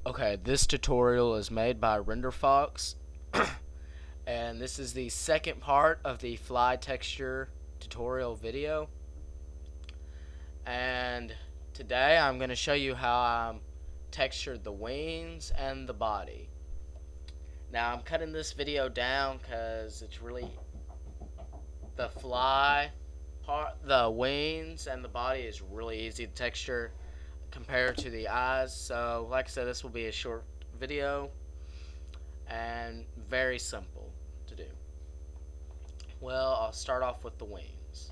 Okay, this tutorial is made by RenderFox, and this is the second part of the fly texture tutorial video. And today I'm going to show you how I textured the wings and the body. Now I'm cutting this video down because it's really the fly part, the wings and the body is really easy to texture compared to the eyes. So like I said, this will be a short video and very simple to do. Well, I'll start off with the wings.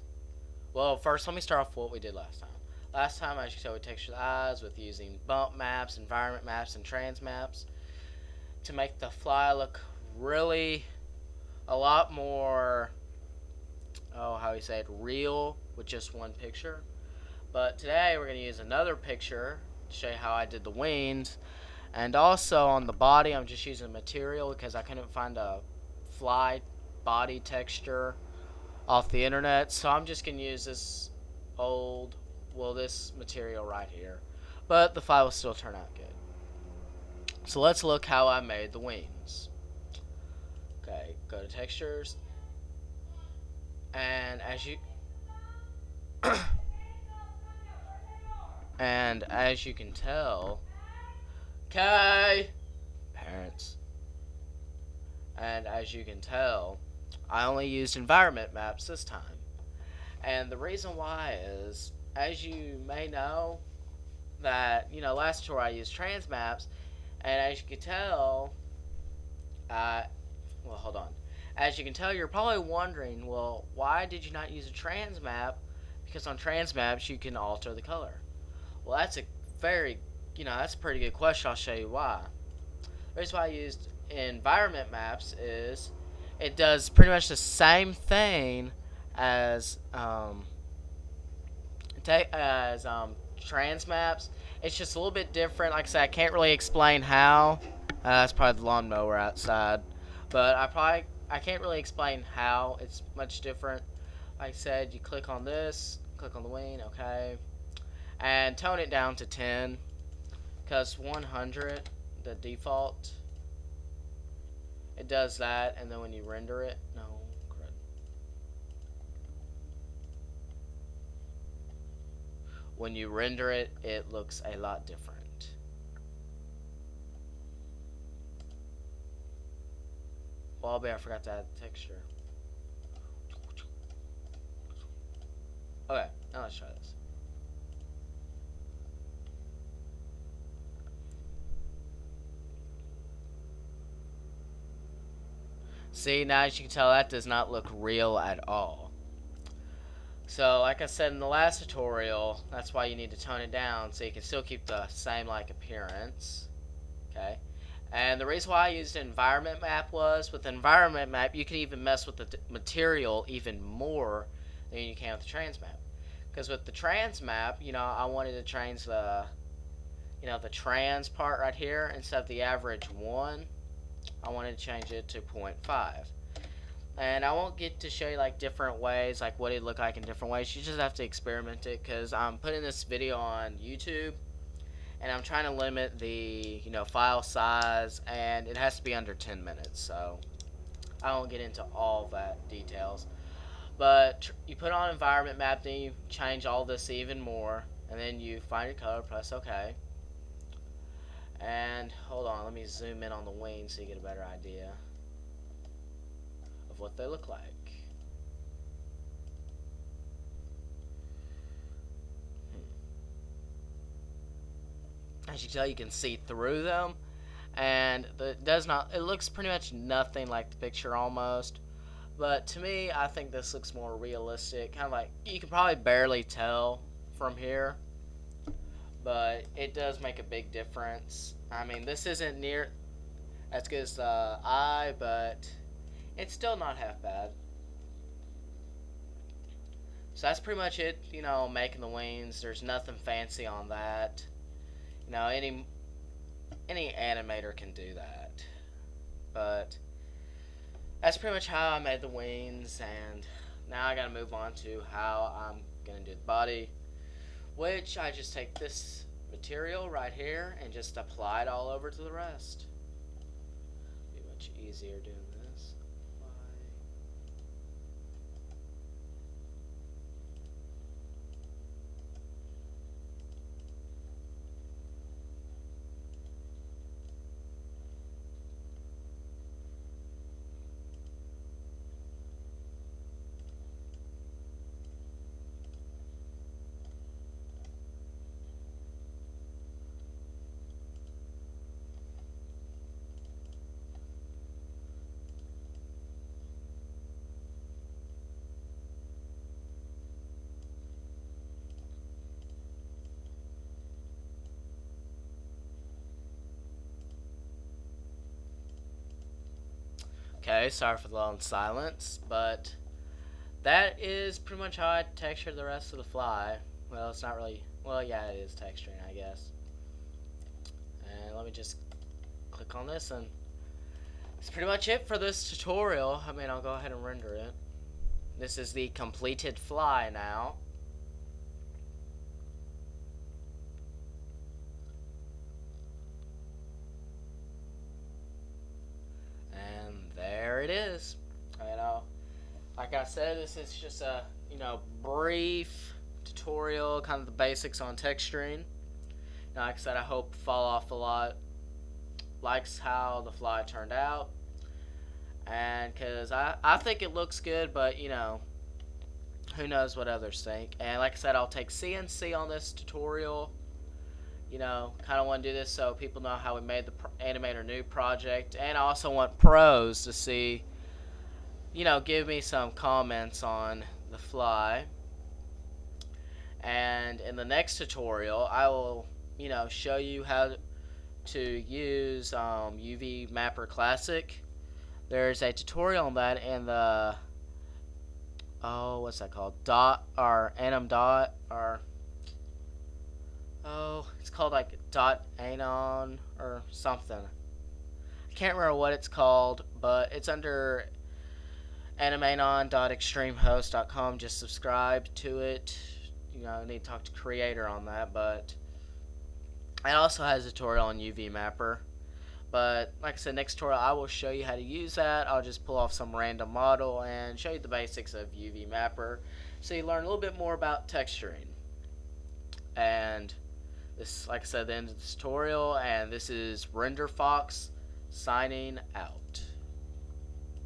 Well, first let me start off with what we did last time. Last time, as you saw, we textured the eyes with using bump maps, environment maps, and trans maps to make the fly look really a lot more, how do you say it, real with just one picture. But today we're going to use another picture to show you how I did the wings. And also on the body, I'm just using material because I couldn't find a fly body texture off the internet. So I'm just going to use this this material right here. But the fly will still turn out good. So let's look how I made the wings. Okay, go to textures. And as you can tell, okay, parents. And as you can tell, I only used environment maps this time. And the reason why is, as you may know, that, last tour I used trans maps, and as you can tell, well, hold on. As you can tell, you're probably wondering, well, why did you not use a trans map? Because on trans maps, you can alter the color. Well, that's a that's a pretty good question. I'll show you why. The reason why I used environment maps is it does pretty much the same thing as trans maps. It's just a little bit different. Like I said, I can't really explain how. That's probably the lawnmower outside, but I can't really explain how it's much different. Like I said, you click on this, click on the wing, okay, and tone it down to 10, because 100, the default, it does that, and then when you render it, when you render it, it looks a lot different. Well, I forgot to add the texture. Okay, now let's try this. See, now as you can tell, that does not look real at all. So, like I said in the last tutorial, that's why you need to tone it down so you can still keep the same appearance. Okay. And the reason why I used an environment map was, with the environment map, you can even mess with the material even more than you can with the trans map. Because with the trans map, I wanted to change the trans part right here. Instead of the average 1, I wanted to change it to 0.5. And I won't get to show you different ways, what it look like in different ways. You just have to experiment it, because I'm putting this video on YouTube, and I'm trying to limit the file size, and it has to be under 10 minutes. So I won't get into all that details. But you put on environment map, then you change all this even more, and then you find your color, press OK. And hold on, let me zoom in on the wings so you get a better idea of what they look like. As you can tell, you can see through them, and it looks pretty much nothing like the picture almost. But to me, I think this looks more realistic. Kind of like, you can probably barely tell from here, but it does make a big difference. I mean, this isn't near as good as the eye, but it's still not half bad. So that's pretty much it, making the wings. There's nothing fancy on that. Any animator can do that. But that's pretty much how I made the wings, and now I gotta move on to how I'm gonna do the body, which I just take this material right here and just apply it all over to the rest. Be much easier doing this. Okay, sorry for the long silence, but that is pretty much how I texture the rest of the fly. Well, it's not really, well, yeah, it is texturing, I guess. And let me just click on this, and that's pretty much it for this tutorial. I mean, I'll go ahead and render it. This is the completed fly now. And there it is. And like I said, this is just a brief tutorial, kind of the basics on texturing. Now, like I said, I hope Fall Off a Lot likes how the fly turned out, and because I think it looks good, but who knows what others think. And like I said, I'll take CNC on this tutorial. Kind of want to do this so people know how we made the Animator Noob project, and I also want pros to see, give me some comments on the fly. And in the next tutorial, I will, show you how to use UV Mapper Classic. There's a tutorial on that in the, what's that called? Anim Dot, or it's called like .anon or something. I can't remember what it's called, but it's under animanon.extremehost.com. Just subscribe to it. I need to talk to creator on that, but it also has a tutorial on UV Mapper. But like I said, next tutorial I will show you how to use that. I'll just pull off some random model and show you the basics of UV Mapper, so you learn a little bit more about texturing. And this, like I said, the end of the tutorial, and this is RenderFox signing out.